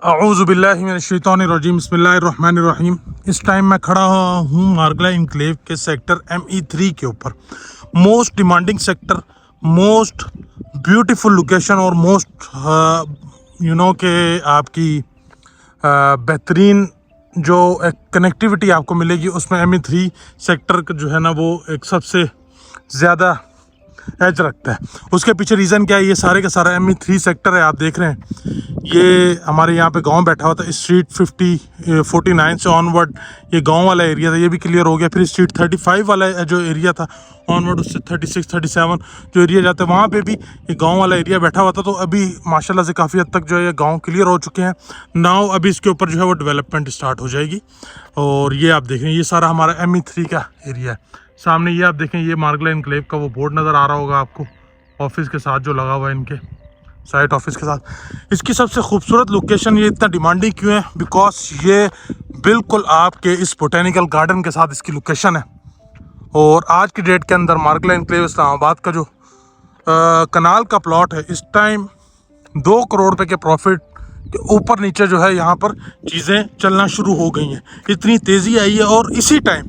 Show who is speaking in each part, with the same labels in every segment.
Speaker 1: अऊज़ु बिल्लाहि मिनश शैतानिर रजीम बिस्मिल्लाहिर रहमानिर रहीम। इस टाइम मैं खड़ा हूँ मार्गला इनक्लेव के सेक्टर ME3 के ऊपर। Most demanding sector, most beautiful location और मोस्ट के आपकी बेहतरीन जो एक कनेक्टिविटी आपको मिलेगी उसमें ME3 सेक्टर जो है ना वो एक सबसे ज़्यादा एज रखता है। उसके पीछे रीज़न क्या है? ये सारे का सारा ME3 सेक्टर है। आप देख रहे हैं ये हमारे यहाँ पे गांव बैठा हुआ था। स्ट्रीट 49 से ऑनवर्ड ये गांव वाला एरिया था, ये भी क्लियर हो गया। फिर स्ट्रीट 35 वाला जो एरिया था ऑनवर्ड, उससे 36 37 जो एरिया जाता है वहाँ पे भी ये गांव वाला एरिया बैठा हुआ था। तो अभी माशाल्लाह से काफ़ी हद तक जो है ये गाँव क्लियर हो चुके हैं। नाउ अभी इसके ऊपर जो है वो डेवलपमेंट स्टार्ट हो जाएगी। और ये आप देखें ये सारा हमारा ME3 का एरिया है। सामने ये आप देखें ये मार्गला इनक्लेव का वो बोर्ड नज़र आ रहा होगा आपको, ऑफिस के साथ जो लगा हुआ है इनके साइट ऑफिस के साथ। इसकी सबसे खूबसूरत लोकेशन ये इतना डिमांडिंग क्यों है? बिकॉज ये बिल्कुल आपके इस बोटेनिकल गार्डन के साथ इसकी लोकेशन है। और आज की डेट के अंदर मार्गला इनक्लेव इस्लामाबाद का जो कनाल का प्लॉट है इस टाइम 2 करोड़ रुपए के प्रॉफिट के ऊपर नीचे जो है यहाँ पर चीज़ें चलना शुरू हो गई हैं। इतनी तेज़ी आई है। और इसी टाइम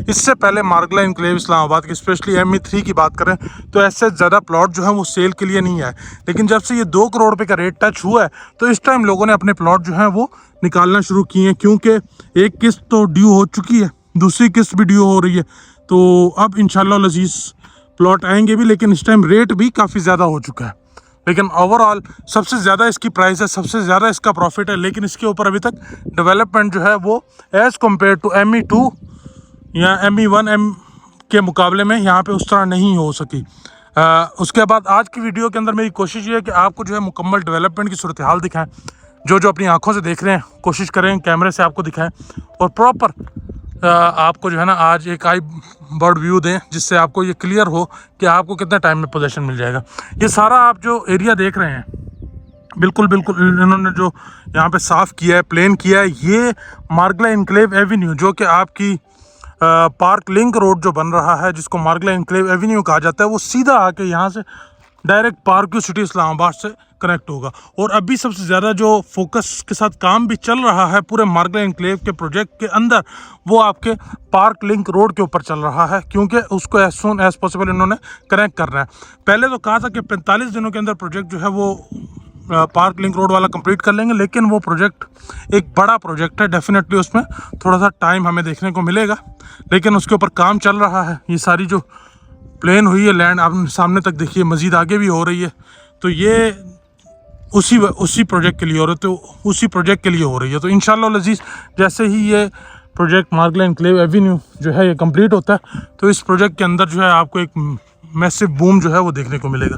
Speaker 1: इससे पहले मार्गला इनक्लेव इस्लामाबाद की स्पेशली ME3 की बात करें तो ऐसे ज़्यादा प्लॉट जो है वो सेल के लिए नहीं आए। लेकिन जब से ये 2 करोड़ रुपए का रेट टच हुआ है तो इस टाइम लोगों ने अपने प्लॉट जो हैं वो निकालना शुरू किए हैं, क्योंकि एक किस्त तो ड्यू हो चुकी है, दूसरी किस्त भी ड्यू हो रही है। तो अब इंशाल्लाह लजीज प्लॉट आएंगे भी, लेकिन इस टाइम रेट भी काफ़ी ज़्यादा हो चुका है। लेकिन ओवरऑल सबसे ज़्यादा इसकी प्राइस है, सबसे ज़्यादा इसका प्रॉफिट है। लेकिन इसके ऊपर अभी तक डेवलपमेंट जो है वो एज़ कम्पेयर टू ME2 या ME1 के मुकाबले में यहाँ पे उस तरह नहीं हो सकी। उसके बाद आज की वीडियो के अंदर मेरी कोशिश ये है कि आपको जो है मुकम्मल डेवलपमेंट की सूरत हाल दिखाएं। जो अपनी आंखों से देख रहे हैं कोशिश करें कैमरे से आपको दिखाएं और प्रॉपर आपको जो है ना आज एक आई बर्ड व्यू दें, जिससे आपको ये क्लियर हो कि आपको कितने टाइम में पोजीशन मिल जाएगा। ये सारा आप जो एरिया देख रहे हैं बिल्कुल इन्होंने जो यहाँ पे साफ़ किया है, प्लेन किया है, ये मार्गला इनक्लेव एवेन्यू जो कि आपकी पार्क लिंक रोड जो बन रहा है जिसको मार्गला इनक्लेव एवेन्यू कहा जाता है, वो सीधा आके यहाँ से डायरेक्ट पार्क सिटी इस्लामाबाद से कनेक्ट होगा। और अभी सबसे ज़्यादा जो फोकस के साथ काम भी चल रहा है पूरे मार्गला इनक्लेव के प्रोजेक्ट के अंदर, वो आपके पार्क लिंक रोड के ऊपर चल रहा है, क्योंकि उसको एज सून एज पॉसिबल इन्होंने कनेक्ट करना है। पहले तो कहा था कि 45 दिनों के अंदर प्रोजेक्ट जो है वो पार्क लिंक रोड वाला कंप्लीट कर लेंगे, लेकिन वो प्रोजेक्ट एक बड़ा प्रोजेक्ट है, डेफिनेटली उसमें थोड़ा सा टाइम हमें देखने को मिलेगा, लेकिन उसके ऊपर काम चल रहा है। ये सारी जो प्लेन हुई है लैंड आप सामने तक देखिए, मज़ीद आगे भी हो रही है। तो ये उसी प्रोजेक्ट के लिए हो रही है, तो उसी प्रोजेक्ट के लिए हो रही है। तो इंशाल्लाह लजीज़ जैसे ही ये प्रोजेक्ट मार्गला इनक्लेव एवेन्यू जो है ये कंप्लीट होता है तो इस प्रोजेक्ट के अंदर जो है आपको एक मैसिव बूम जो है वो देखने को मिलेगा।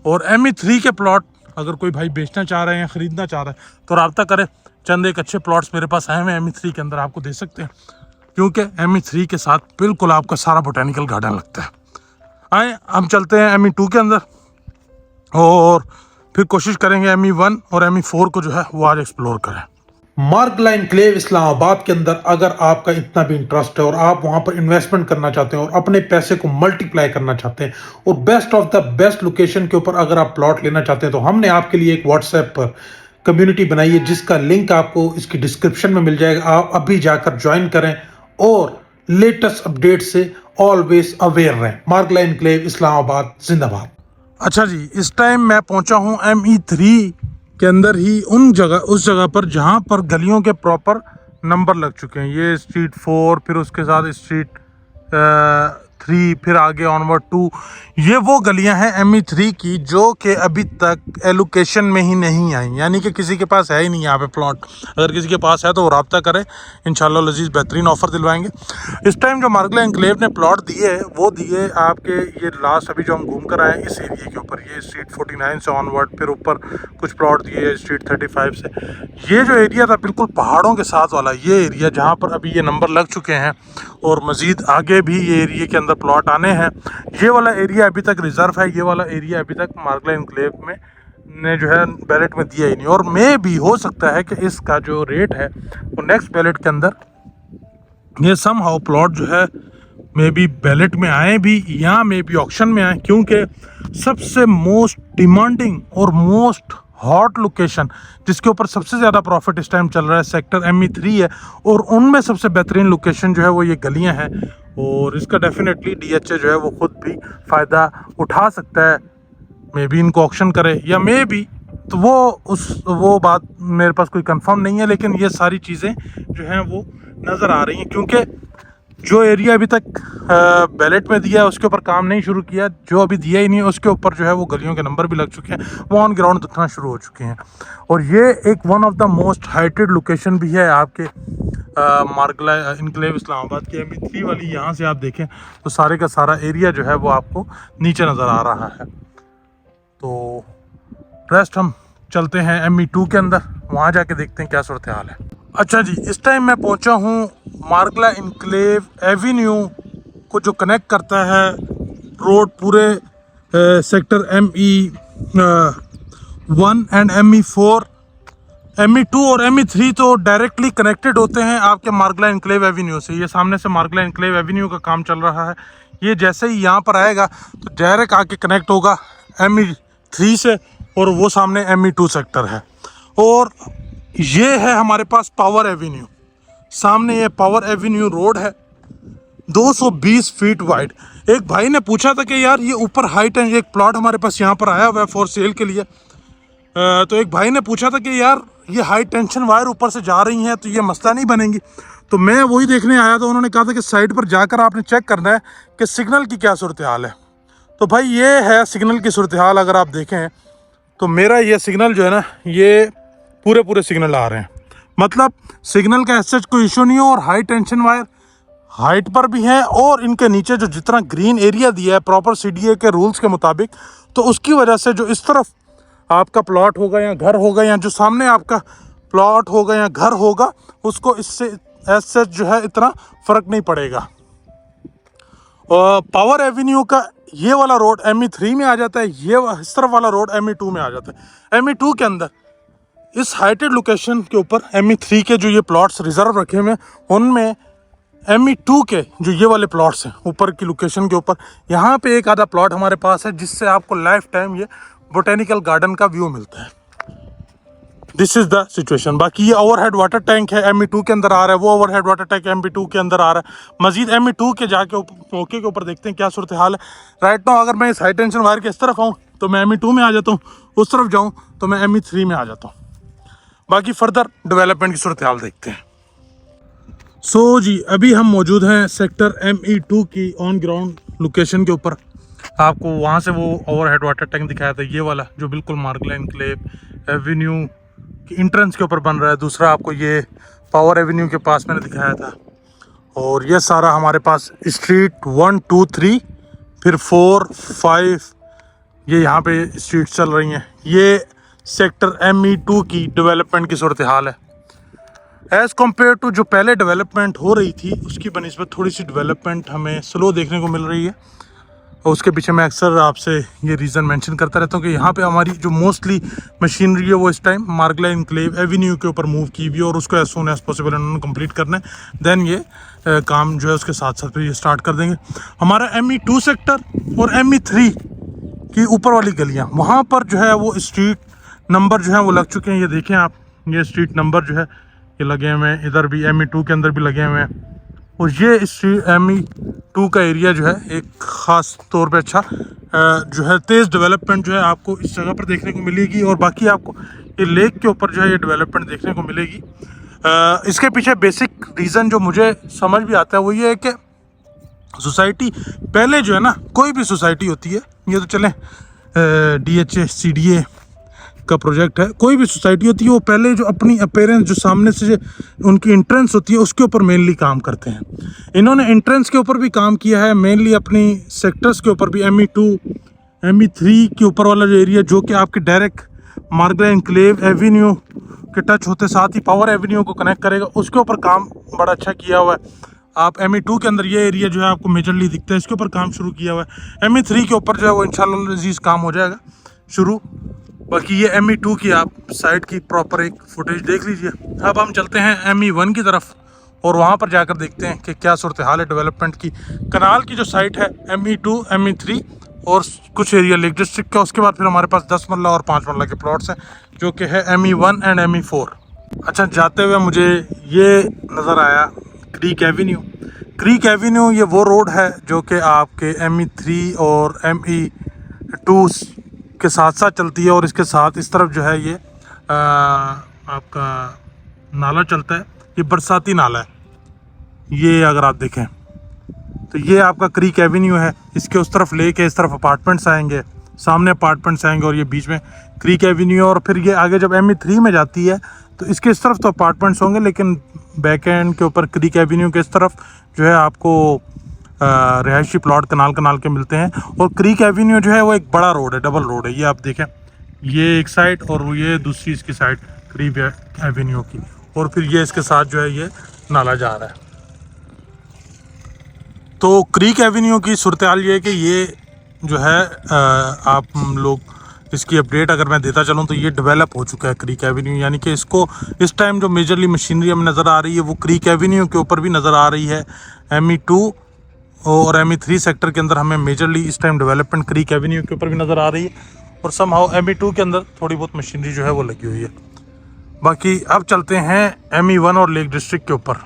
Speaker 1: और ME3 के प्लॉट अगर कोई भाई बेचना चाह रहे हैं या ख़रीदना चाह रहा है तो रब्ता करें। चंद एक अच्छे प्लॉट्स मेरे पास आए हुए हैं ME3 के अंदर, आपको दे सकते हैं, क्योंकि ME3 के साथ बिल्कुल आपका सारा बोटेनिकल गार्डन लगता है। आए हम चलते हैं ME2 के अंदर और फिर कोशिश करेंगे ME1 और ME4 को जो है वो आज एक्सप्लोर करें।
Speaker 2: मार्गला इनक्लेव इस्लामाबाद के अंदर अगर आपका इतना भी इंटरेस्ट है और आप वहां पर इन्वेस्टमेंट करना चाहते हैं और अपने पैसे को मल्टीप्लाई करना चाहते हैं और best of the best location के ऊपर अगर आप प्लॉट लेना चाहते हैं तो हमने आपके लिए एक व्हाट्सएप पर कम्युनिटी बनाई है जिसका लिंक आपको इसकी डिस्क्रिप्शन में मिल जाएगा। आप अभी जाकर ज्वाइन करें और लेटेस्ट अपडेट से ऑलवेज अवेयर रहें। मार्गला इनक्लेव इस्लामाबाद जिंदाबाद।
Speaker 1: अच्छा जी, इस टाइम मैं पहुंचा हूं ME3 के अंदर ही उस जगह पर जहां पर गलियों के प्रॉपर नंबर लग चुके हैं। ये स्ट्रीट 4, फिर उसके साथ स्ट्रीट 3, फिर आगे ऑनवर्ड 2, ये वो गलियां हैं ME3 की जो कि अभी तक एलोकेशन में ही नहीं आई, यानी कि किसी के पास है ही नहीं यहाँ पे प्लॉट। अगर किसी के पास है तो वो रब्ता करे, इंशाल्लाह लजीज बेहतरीन ऑफ़र दिलवाएंगे। इस टाइम जो मार्गला इनक्लेव ने प्लॉट दिए वो दिए आपके ये लास्ट अभी जो हम घूम कर आए इस एरिया के ऊपर, ये स्ट्रीट 49 से ऑनवर्ड, फिर ऊपर कुछ प्लॉट दिए स्ट्रीट 35 से। ये जो एरिया था बिल्कुल पहाड़ों के साथ वाला ये एरिया, जहाँ पर अभी ये नंबर लग चुके हैं और मज़ीद आगे भी ये एरिया के अंदर प्लॉट आने हैं। ये वाला एरिया अभी तक रिजर्व है, ये वाला एरिया अभी तक मार्गला इनक्लेव में ने जो है बैलेट में दिया ही नहीं। और मे भी हो सकता है कि इसका जो रेट है वो नेक्स्ट बैलेट के अंदर ये सम हाउ प्लॉट जो है मे बी बैलेट में आए भी या मे बी ऑक्शन में आए, क्योंकि सबसे मोस्ट डिमांडिंग और मोस्ट हॉट लोकेशन जिसके ऊपर सबसे ज़्यादा प्रॉफिट इस टाइम चल रहा है सेक्टर ME3 है, और उनमें सबसे बेहतरीन लोकेशन जो है वो ये गलियां हैं, और इसका डेफिनेटली DHA जो है वो खुद भी फ़ायदा उठा सकता है। मे बी इनको ऑक्शन करे या मे बी, तो वो बात मेरे पास कोई कंफर्म नहीं है, लेकिन ये सारी चीज़ें जो हैं वो नज़र आ रही हैं, क्योंकि जो एरिया अभी तक बैलेट में दिया है उसके ऊपर काम नहीं शुरू किया, जो अभी दिया ही नहीं है उसके ऊपर जो है वो गलियों के नंबर भी लग चुके हैं, वो ऑन ग्राउंड दिखना शुरू हो चुके हैं। और ये एक one of the most heighted location भी है आपके मार्गला इनक्लेव इस्लामाबाद की ME3 वाली। यहाँ से आप देखें तो सारे का सारा एरिया जो है वो आपको नीचे नज़र आ रहा है। तो रेस्ट हम चलते हैं ME2 के अंदर, वहाँ जाके देखते हैं क्या सूरत हाल है। अच्छा जी, इस टाइम मैं पहुंचा हूं मार्गला इनक्लेव एवेन्यू को जो कनेक्ट करता है रोड पूरे sector ME1 and ME4, ME2 और ME3 तो डायरेक्टली कनेक्टेड होते हैं आपके मार्गला इनक्लेव एवेन्यू से। ये सामने से मार्गला इनक्लेव एवेन्यू का काम चल रहा है, ये जैसे ही यहाँ पर आएगा तो डायरेक्ट आके कनेक्ट होगा ME3 से, और वो सामने ME2 सेक्टर है। और ये है हमारे पास पावर एवेन्यू, सामने ये पावर एवेन्यू रोड है 220 फीट वाइड। एक भाई ने पूछा था कि यार ये ऊपर हाइट है, एक प्लॉट हमारे पास यहाँ पर आया हुआ है फॉर सेल के लिए, तो एक भाई ने पूछा था कि यार ये हाई टेंशन वायर ऊपर से जा रही हैं तो ये मसला नहीं बनेंगी। तो मैं वही देखने आया, तो उन्होंने कहा था कि साइड पर जाकर आपने चेक करना है कि सिग्नल की क्या सूरत हाल है। तो भाई ये है सिग्नल की सूरत हाल। अगर आप देखें तो मेरा ये सिग्नल जो है ना, ये पूरे सिग्नल आ रहे हैं, मतलब सिग्नल का ऐसा कोई इशू नहीं है। और हाई टेंशन वायर हाइट पर भी है, और इनके नीचे जो जितना ग्रीन एरिया दिया है प्रॉपर CDA के रूल्स के मुताबिक, तो उसकी वजह से जो इस तरफ आपका प्लॉट होगा या घर होगा, या जो सामने आपका प्लॉट होगा या घर होगा, उसको इससे ऐसे जो है इतना फ़र्क नहीं पड़ेगा। पावर एवेन्यू का ये वाला रोड ME3 में आ जाता है, ये इस तरफ वाला रोड ME2 में आ जाता है। ME2 के अंदर इस हाइटेड लोकेशन के ऊपर ME3 के जो ये प्लॉट्स रिजर्व रखे हुए हैं, उनमें ME2 के जो ये वाले प्लॉट्स हैं ऊपर की लोकेशन के ऊपर, यहाँ पे एक आधा प्लॉट हमारे पास है जिससे आपको लाइफ टाइम ये बोटेनिकल गार्डन का व्यू मिलता है। This is the situation. बाकी ये ओवरहेड वाटर टैंक है ME2 के अंदर आ रहा है, वो ओवरहेड वाटर टैंक ME2 के अंदर आ रहा है। मजीद ME2 के जाके मौके के ऊपर देखते हैं क्या सूरत हाल है। राइट नाउ अगर मैं इस हाई टेंशन वायर के इस तरफ आऊँ तो मैं ME2 में आ जाता हूँ, उस तरफ जाऊँ तो मैं ME3 में आ जाता हूँ। बाकी फर्दर डेवलपमेंट की सूरत हाल देखते हैं। सो जी, अभी हम मौजूद हैं सेक्टर ME2 की ऑन ग्राउंड लोकेशन के ऊपर। आपको वहाँ से वो ओवरहेड वाटर टैंक दिखाया था, ये वाला जो बिल्कुल मार्गला इनक्लेव एवेन्यू की इंट्रेंस के ऊपर बन रहा है। दूसरा आपको ये पावर एवेन्यू के पास मैंने दिखाया था। और ये सारा हमारे पास स्ट्रीट 1 2 3 फिर 4 5 ये यहाँ पे स्ट्रीट चल रही हैं। ये सेक्टर ME2 की डेवलपमेंट की सूरत हाल है। एज़ कम्पेयर टू जो पहले डेवलपमेंट हो रही थी उसकी बनिस्बत थोड़ी सी डेवलपमेंट हमें स्लो देखने को मिल रही है, और उसके पीछे मैं अक्सर आपसे ये रीज़न मेंशन करता रहता हूँ कि यहाँ पे हमारी जो मोस्टली मशीनरी है वो इस टाइम मार्गला इनक्लेव एवेन्यू के ऊपर मूव की हुई है, और उसको एज सून एज पॉसिबल उन्होंने कंप्लीट करना है। देन ये काम जो है उसके साथ साथ फिर ये स्टार्ट कर देंगे। हमारा ME2 सेक्टर और ME3 की ऊपर वाली गलियाँ, वहाँ पर जो है वो स्ट्रीट नंबर जो है वो लग चुके हैं। ये देखें आप, ये स्ट्रीट नंबर जो है ये लगे हुए हैं, इधर भी ME2 के अंदर भी लगे हुए हैं। और ये स्ट्रीट ME2 का एरिया जो है एक ख़ास तौर पे अच्छा जो है तेज़ डेवलपमेंट जो है आपको इस जगह पर देखने को मिलेगी। और बाकी आपको ये लेक के ऊपर जो है ये डेवलपमेंट देखने को मिलेगी। इसके पीछे बेसिक रीज़न जो मुझे समझ भी आता है वो ये है कि सोसाइटी पहले जो है ना, कोई भी सोसाइटी होती है, ये तो चलें DHA CDA का प्रोजेक्ट है, कोई भी सोसाइटी होती है वो पहले जो अपनी अपीयरेंस जो सामने से उनकी एंट्रेंस होती है उसके ऊपर मेनली काम करते हैं। इन्होंने एंट्रेंस के ऊपर भी काम किया है, मेनली अपनी सेक्टर्स के ऊपर भी। ME2 ME3 के ऊपर वाला जो एरिया जो कि आपके डायरेक्ट मार्गला इनक्लेव एवेन्यू के टच होते साथ ही पावर एवेन्यू को कनेक्ट करेगा, उसके ऊपर काम बड़ा अच्छा किया हुआ है। आप ME2 के अंदर ये एरिया जो है आपको मेजरली दिखता है, इसके ऊपर काम शुरू किया हुआ है। ME3 के ऊपर जो है वो इंशाल्लाह अज़ीज़ काम हो जाएगा शुरू। बाकी ये ME2 की आप साइड की प्रॉपर एक फुटेज देख लीजिए। अब हम चलते हैं ME1 की तरफ और वहाँ पर जाकर देखते हैं कि क्या सूरत हाल है डेवलपमेंट की। कनाल की जो साइट है ME2 ME3 और कुछ एरिया लेक डिस्ट्रिक्ट का, उसके बाद फिर हमारे पास 10 मरला और 5 मरला के प्लॉट्स हैं जो कि है ME1 एंड ME4। अच्छा, जाते हुए मुझे ये नज़र आया क्रीक एवेन्यू। क्रीक एवेन्यू ये वो रोड है जो कि आपके ME3 और ME2 के साथ साथ चलती है, और इसके साथ इस तरफ जो है ये आपका नाला चलता है। ये बरसाती नाला है, ये अगर आप देखें तो ये आपका क्रीक एवेन्यू है। इसके उस तरफ लेक है, इस तरफ अपार्टमेंट्स आएंगे, सामने अपार्टमेंट्स आएंगे, और ये बीच में क्रीक एवेन्यू। और फिर ये आगे जब ME3 में जाती है तो इसके इस तरफ तो अपार्टमेंट्स होंगे, लेकिन बैक एंड के ऊपर क्रीक एवेन्यू के इस तरफ जो है आपको रिहायशी प्लॉट कनाल के मिलते हैं। और क्रीक एवेन्यू जो है वो एक बड़ा रोड है, डबल रोड है। ये आप देखें, ये एक साइड और ये दूसरी इसकी साइड क्रीक एवेन्यू की, और फिर ये इसके साथ जो है ये नाला जा रहा है। तो क्रीक एवेन्यू की सूरत हाल ये है कि ये जो है आप लोग इसकी अपडेट अगर मैं देता चलूँ तो ये डेवलप हो चुका है क्रीक एवेन्यू, यानी कि इसको इस टाइम जो मेजरली मशीनरी हमें नज़र आ रही है वो क्रीक एवेन्यू के ऊपर भी नज़र आ रही है। ME2 और ME3 सेक्टर के अंदर हमें मेजरली इस टाइम डेवलपमेंट क्रीक एवेन्यू के ऊपर भी नज़र आ रही है, और समहाउ ME2 के अंदर थोड़ी बहुत मशीनरी जो है वो लगी हुई है। बाकी अब चलते हैं ME1 और लेक डिस्ट्रिक्ट के ऊपर।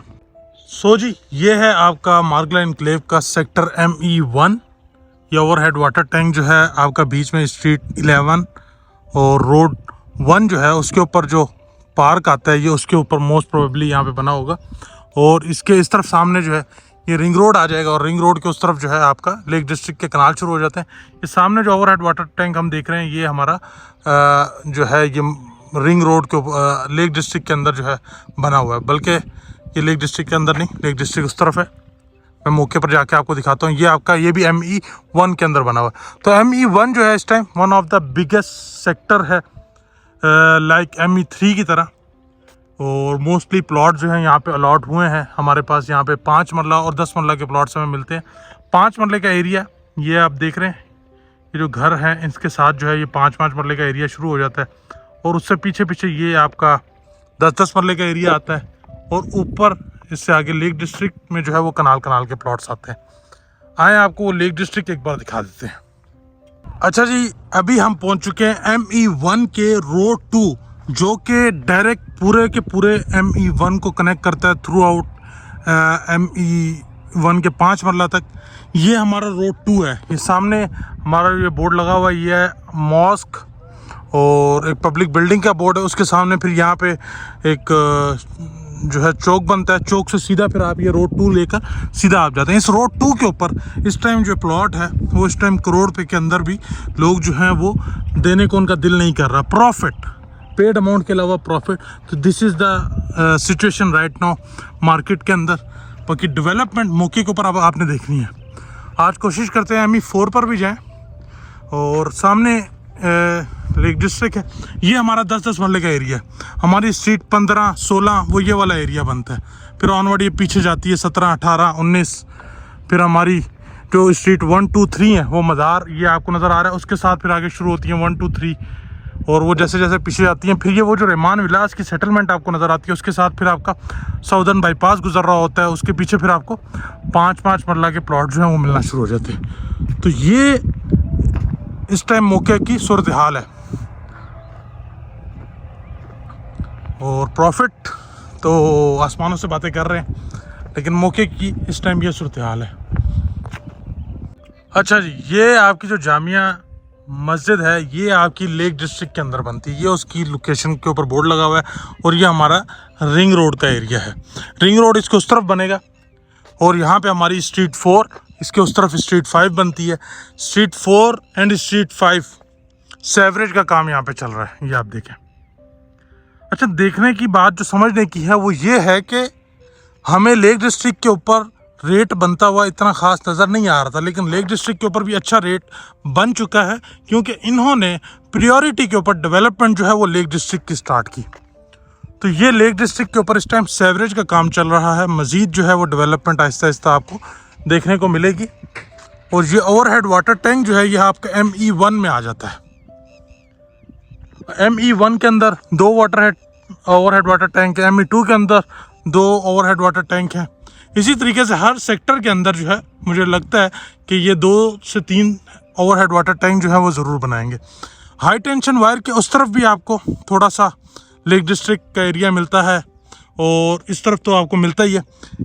Speaker 1: सो जी, ये है आपका मार्गला इनक्लेव का सेक्टर ME1। ये ओवरहेड वाटर टैंक जो है आपका बीच में स्ट्रीट 11 और रोड 1 जो है उसके ऊपर जो पार्क आता है, ये उसके ऊपर मोस्ट प्रोबेबली यहाँ पे बना होगा। और इसके इस तरफ सामने जो है ये रिंग रोड आ जाएगा, और रिंग रोड के उस तरफ जो है आपका लेक डिस्ट्रिक्ट के कनाल शुरू हो जाते हैं। ये सामने जो ओवरहेड वाटर टैंक हम देख रहे हैं ये हमारा जो है ये रिंग रोड के लेक डिस्ट्रिक्ट के अंदर जो है बना हुआ है, बल्कि ये लेक डिस्ट्रिक्ट के अंदर नहीं, लेक डिस्ट्रिक्ट उस तरफ है। मैं मौके पर जाके आपको दिखाता हूँ। ये आपका ये भी ME1 के अंदर बना हुआ है। तो ME1 जो है इस time one of the biggest sector है, लाइक ME3 की तरह। और मोस्टली प्लॉट जो है यहाँ पे अलॉट हुए हैं हमारे पास। यहाँ पे 5 मरला और 10 मरला के प्लॉट्स हमें मिलते हैं। 5 मरले का एरिया ये आप देख रहे हैं, ये जो घर है इसके साथ जो है ये 5-5 मरले का एरिया शुरू हो जाता है, और उससे पीछे पीछे ये आपका 10-10 मरले का एरिया आता है, और ऊपर इससे आगे लेक डिस्ट्रिक्ट में जो है वो कनाल के प्लॉट्स आते हैं। आए आपको वो लेक डिस्ट्रिक्ट एक बार दिखा देते हैं। अच्छा जी, अभी हम पहुंच चुके हैं ME1 के रोड 2, जो कि डायरेक्ट पूरे के पूरे ME1 को कनेक्ट करता है थ्रू आउट ME1 के 5 मरला तक। ये हमारा रोड 2 है। ये सामने हमारा ये बोर्ड लगा हुआ है, ये है मॉस्क और एक पब्लिक बिल्डिंग का बोर्ड है। उसके सामने फिर यहाँ पे एक जो है चौक बनता है, चौक से सीधा फिर आप ये रोड 2 लेकर सीधा आप जाते हैं। इस रोड 2 के ऊपर इस टाइम जो प्लॉट है वो इस टाइम करोड़ रुपए के अंदर भी लोग जो हैं वो देने को उनका दिल नहीं कर रहा। प्रॉफिट, पेड अमाउंट के अलावा प्रॉफिट। तो this is the situation right now market के अंदर। बाकी डेवलपमेंट मौके के ऊपर अब आपने देखनी है। आज कोशिश करते हैं ME4 पर भी जाएँ। और सामने लेक डिस्ट्रिक्ट है, ये हमारा 10-10 मरले का एरिया है। हमारी स्ट्रीट 15-16 वो ये वाला एरिया बनता है। फिर ऑनवर्ड ये पीछे जाती है 17, 18, 19। फिर हमारी जो स्ट्रीट 1, 2, 3 है वो मज़ार ये आपको नज़र आ रहा है। उसके साथ फिर आगे शुरू होती है 1, 2, 3, और वो जैसे जैसे पीछे जाती हैं फिर ये वो जो रहमान विलास की सेटलमेंट आपको नज़र आती है। उसके साथ फिर आपका साउदर्न बाईपास गुजर रहा होता है। उसके पीछे फिर आपको 5-5 मरला के प्लॉट जो हैं वो मिलना शुरू हो जाते हैं। तो ये इस टाइम मौके की सूरत हाल है। और प्रॉफिट तो आसमानों से बातें कर रहे हैं, लेकिन मौके की इस टाइम ये सूरत हाल है। अच्छा जी, ये आपकी जो जामिया मस्जिद है ये आपकी लेक डिस्ट्रिक्ट के अंदर बनती है। ये उसकी लोकेशन के ऊपर बोर्ड लगा हुआ है, और ये हमारा रिंग रोड का एरिया है। रिंग रोड इसके उस तरफ बनेगा, और यहाँ पे हमारी स्ट्रीट 4, इसके उस तरफ स्ट्रीट 5 बनती है। स्ट्रीट 4 एंड स्ट्रीट 5 सेवरेज का काम यहाँ पे चल रहा है, ये आप देखें। अच्छा, देखने की बात जो समझने की है वो ये है कि हमें लेक डिस्ट्रिक्ट के ऊपर रेट बनता हुआ इतना ख़ास नज़र नहीं आ रहा था, लेकिन लेक डिस्ट्रिक्ट के ऊपर भी अच्छा रेट बन चुका है, क्योंकि इन्होंने प्रायोरिटी के ऊपर डेवलपमेंट जो है वो लेक डिस्ट्रिक्ट की स्टार्ट की। तो ये लेक डिस्ट्रिक्ट के ऊपर इस टाइम सेवरेज का काम चल रहा है। मज़ीद जो है वो डेवलपमेंट आहिस्ता आहिस्ता आपको देखने को मिलेगी। और ये ओवरहेड वाटर टैंक जो है ये आपका ME1 में आ जाता है। ME1 के अंदर 2 ओवरहेड वाटर टैंक है, ME2 के अंदर 2 ओवरहेड वाटर टैंक हैं। इसी तरीके से हर सेक्टर के अंदर जो है मुझे लगता है कि ये 2 से 3 ओवरहेड वाटर टैंक जो है वो ज़रूर बनाएंगे। हाई टेंशन वायर के उस तरफ भी आपको थोड़ा सा लेक डिस्ट्रिक्ट का एरिया मिलता है और इस तरफ तो आपको मिलता ही है।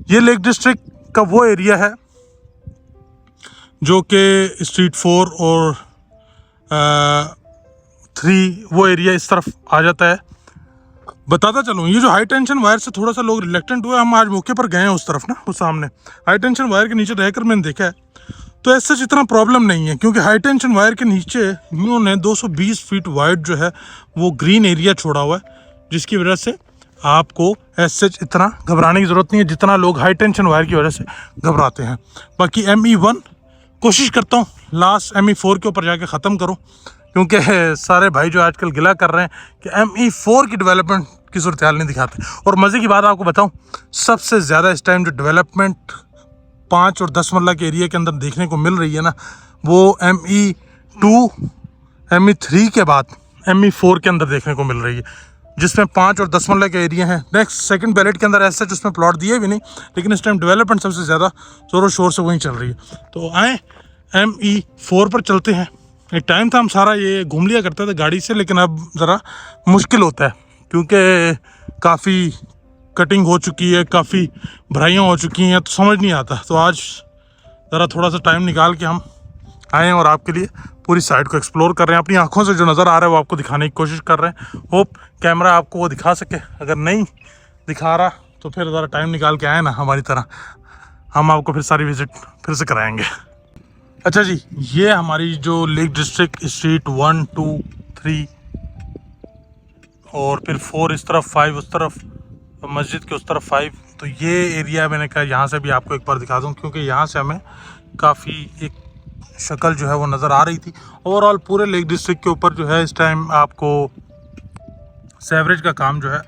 Speaker 1: ये लेक डिस्ट्रिक्ट का वो एरिया है जो कि स्ट्रीट 4 और 3 वो एरिया इस तरफ आ जाता है। बताता चलूँ, ये जो हाई टेंशन वायर से थोड़ा सा लोग रिलेक्टेंट हुए, हम आज मौके पर गए हैं उस तरफ ना, उस सामने हाई टेंशन वायर के नीचे रहकर मैंने देखा है तो ऐसा इतना प्रॉब्लम नहीं है, क्योंकि हाई टेंशन वायर के नीचे इन्होंने 220 फीट वाइड जो है वो ग्रीन एरिया छोड़ा हुआ है, जिसकी वजह से आपको ऐसे इतना घबराने की ज़रूरत नहीं है जितना लोग हाई टेंशन वायर की वजह से घबराते हैं। बाकी ME1 कोशिश करता हूँ लास्ट ME4 के ऊपर जाके ख़त्म करूँ, क्योंकि सारे भाई जो आजकल गिला कर रहे हैं कि ME4 की डेवलपमेंट की सूरत हाल नहीं दिखाते। और मज़े की बात आपको बताऊँ, सबसे ज़्यादा इस टाइम जो डेवलपमेंट 5 और 10 मरला के एरिया के अंदर देखने को मिल रही है ना, वो ME2 ME3 के बाद ME4 के अंदर देखने को मिल रही है, जिसमें 5 और 10 मरला के एरिया हैं। नेक्स्ट सेकंड बैलेट के अंदर ऐसा उसमें प्लॉट दिए भी नहीं, लेकिन इस टाइम डेवलपमेंट सबसे ज़्यादा ज़ोरों शोर से वहीं चल रही है। तो आए ME4 पर चलते हैं। एक टाइम था हम सारा ये घूम लिया करते थे गाड़ी से, लेकिन अब ज़रा मुश्किल होता है क्योंकि काफ़ी कटिंग हो चुकी है, काफ़ी भराइयाँ हो चुकी हैं, तो समझ नहीं आता। तो आज ज़रा थोड़ा सा टाइम निकाल के हम आए हैं और आपके लिए पूरी साइड को एक्सप्लोर कर रहे हैं। अपनी आंखों से जो नज़र आ रहा है वो आपको दिखाने की कोशिश कर रहे हैं। होप कैमरा आपको वो दिखा सके, अगर नहीं दिखा रहा तो फिर ज़रा टाइम निकाल के आए ना हमारी तरह, हम आपको फिर सारी विज़िट फिर से कराएंगे। अच्छा जी, ये हमारी जो लेक डिस्ट्रिक्ट स्ट्रीट 1 2 3 और फिर 4 इस तरफ, 5 उस तरफ, मस्जिद के उस तरफ 5, तो ये एरिया मैंने कहा यहाँ से भी आपको एक बार दिखा दूँ, क्योंकि यहाँ से हमें काफ़ी एक शक्ल जो है वो नज़र आ रही थी। ओवरऑल पूरे लेक डिस्ट्रिक्ट के ऊपर जो है इस टाइम आपको सेवरेज का काम जो है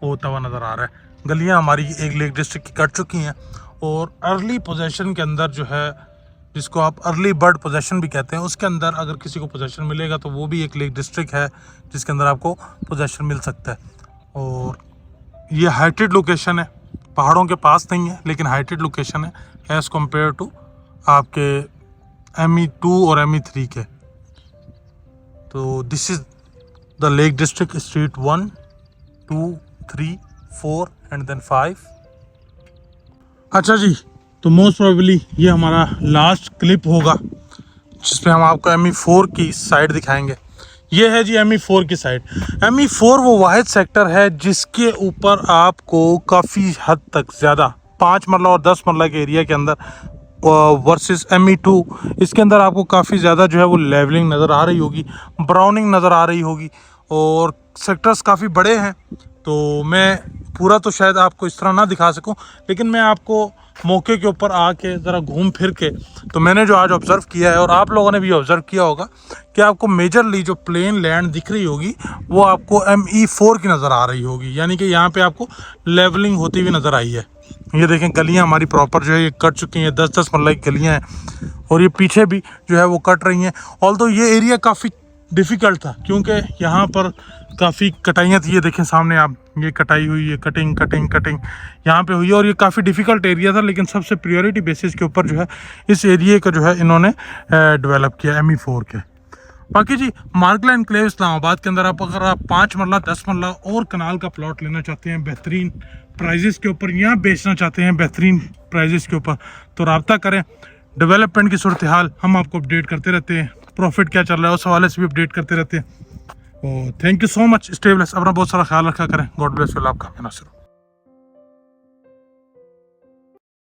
Speaker 1: वो होता हुआ नज़र आ रहा है। गलियाँ हमारी एक लेक डिस्ट्रिक्ट की कट चुकी हैं और अर्ली पोजेशन के अंदर जो है, जिसको आप अर्ली बर्ड पोजेशन भी कहते हैं, उसके अंदर अगर किसी को पोजेशन मिलेगा तो वो भी एक लेक डिस्ट्रिक्ट है जिसके अंदर आपको पोजेशन मिल सकता है। और ये हाइटेड लोकेशन है, पहाड़ों के पास नहीं है लेकिन हाइटेड लोकेशन है एज़ कम्पेयर टू आपके ME2 और ME3 के। तो this is the lake district street 1 2 3 4 and then 5। अच्छा जी, तो मोस्ट प्रोबेबली ये हमारा लास्ट क्लिप होगा जिसमें हम आपको ME4 की साइड दिखाएंगे। ये है जी ME4 की साइड। ME4 वो वाहिद सेक्टर है जिसके ऊपर आपको काफ़ी हद तक ज़्यादा 5 मरला और 10 मरला के एरिया के अंदर वर्सेस ME2, इसके अंदर आपको काफ़ी ज़्यादा जो है वो लेवलिंग नज़र आ रही होगी, ब्राउनिंग नज़र आ रही होगी और सेक्टर्स काफ़ी बड़े हैं। तो मैं पूरा तो शायद आपको इस तरह ना दिखा सकूं, लेकिन मैं आपको मौके के ऊपर आके ज़रा घूम फिर के, तो मैंने जो आज ऑब्ज़र्व किया है और आप लोगों ने भी ऑब्ज़र्व किया होगा कि आपको मेजरली जो प्लेन लैंड दिख रही होगी वो आपको ME4 की नज़र आ रही होगी, यानी कि यहाँ पे आपको लेवलिंग होती हुई नज़र आई है। ये देखें गलियाँ हमारी प्रॉपर जो है ये कट चुकी हैं, 10-10 मरला की गलियाँ हैं और ये पीछे भी जो है वो कट रही हैं। ऑल्दो ये एरिया काफ़ी डिफ़िकल्ट था क्योंकि यहाँ पर काफ़ी कटाइयाँ थी। ये देखें सामने आप, ये कटाई हुई है, कटिंग यहाँ पे हुई है और ये काफ़ी डिफ़िकल्ट एरिया था, लेकिन सबसे प्रायोरिटी बेसिस के ऊपर जो है इस एरिया का जो है इन्होंने डेवलप किया ME4 के। बाकी जी मार्गला एनक्लेव इस्लामाबाद के अंदर अगर आप 5 मरला 10 मरला और कनाल का प्लॉट लेना चाहते हैं बेहतरीन प्राइजेस के ऊपर, यहाँ बेचना चाहते हैं बेहतरीन प्राइजेस के ऊपर, तो रब्ता करें। डेवलपमेंट की सूरत हाल हम आपको अपडेट करते रहते हैं, प्रॉफिट क्या चल रहा है उस हवाले से भी अपडेट करते रहते हैं। Thank you so much, stay bless, अपना बहुत सारा ख्याल रखा करें। गॉड ब्लेस यू, आपका नासिर।